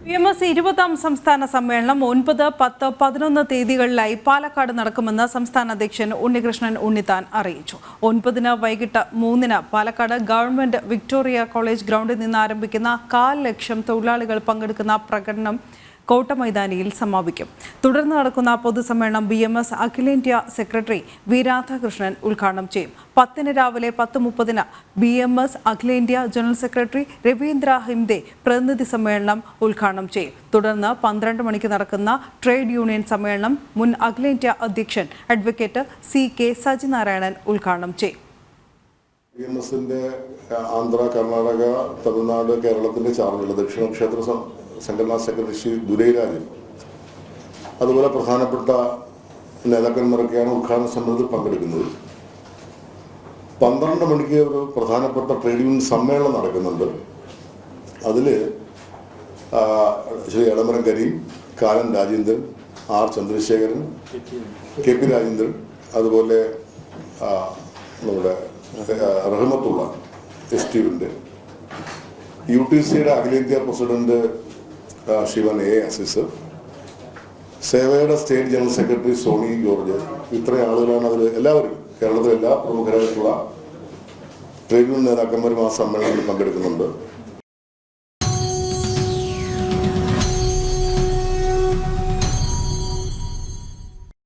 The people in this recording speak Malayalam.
PMS 20ാം സംസ്ഥാന സമ്മേളനം 9, 10, 11 തീയതികളിലായി പാലക്കാട് നടക്കുമെന്ന് സംസ്ഥാന അധ്യക്ഷൻ ഉണ്ണികൃഷ്ണൻ ഉണ്ണിത്താൻ അറിയിച്ചു. 9-ന് വൈകിട്ട് 3-ന് പാലക്കാട് ഗവൺമെന്റ് വിക്ടോറിയ കോളേജ് ഗ്രൗണ്ടിൽ നിന്ന് ആരംഭിക്കുന്ന 1,00,000 തൊഴിലാളികൾ പങ്കെടുക്കുന്ന പ്രകടനം കോട്ടമൈതാനിയിൽ സമാപിക്കും. തുടർന്ന് നടക്കുന്ന പൊതുസമ്മേളനം BMS അഖിലേന്ത്യാ സെക്രട്ടറി വി രാധാകൃഷ്ണൻ ഉദ്ഘാടനം ചെയ്യും. 10-ന് രാവിലെ 10:30-ന് BMS അഖിലേന്ത്യാ ജനറൽ സെക്രട്ടറി രവീന്ദ്ര ഹിംദെ പ്രതിനിധി സമ്മേളനം ഉദ്ഘാടനം ചെയ്യും. തുടർന്ന് 12 മണിക്ക് നടക്കുന്ന ട്രേഡ് യൂണിയൻ സമ്മേളനം മുൻ അഖിലേന്ത്യാ അധ്യക്ഷൻ അഡ്വക്കേറ്റ് CK സജിനാരായണൻ ഉദ്ഘാടനം ചെയ്യും. BMSന്റെ ആന്ധ്ര, കർണാടക, തമിഴ്നാട്, കേരളത്തിന്റെ ചാർജുള്ള ദക്ഷിണ ക്ഷേത്ര സംഘടനാ സെക്രട്ടറി ശ്രീ ദുരൈരാജൻ, അതുപോലെ പ്രധാനപ്പെട്ട നേതാക്കന്മാരൊക്കെയാണ് ഉദ്ഘാടന സമ്മേളനത്തിൽ പങ്കെടുക്കുന്നത്. 12 മണിക്ക് ഒരു പ്രധാനപ്പെട്ട ട്രേഡ് യൂണിയൻ സമ്മേളനം നടക്കുന്നുണ്ട്. അതിൽ ശ്രീ എളമരം കരീം, കാലൻ രാജേന്ദ്രൻ, R ചന്ദ്രശേഖരൻ, KP രാജേന്ദ്രൻ, അതുപോലെ നമ്മുടെ റഹ്മത്തുള്ള ST ഉണ്ട്. UTCയുടെ അഖിലേന്ത്യാ പ്രസിഡന്റ് ശിവൻ A അസീസ്, സേവയുടെ state general secretary Sony George, ഇത്രയും ആളുകളാണ് അതിൽ. എല്ലാവരും കേരളത്തിലെ എല്ലാ പ്രമുഖരായിട്ടുള്ള ട്രേഡ് യൂണിയൻ നേതാക്കന്മാരും ആ സമ്മേളനത്തിൽ പങ്കെടുക്കുന്നുണ്ട്.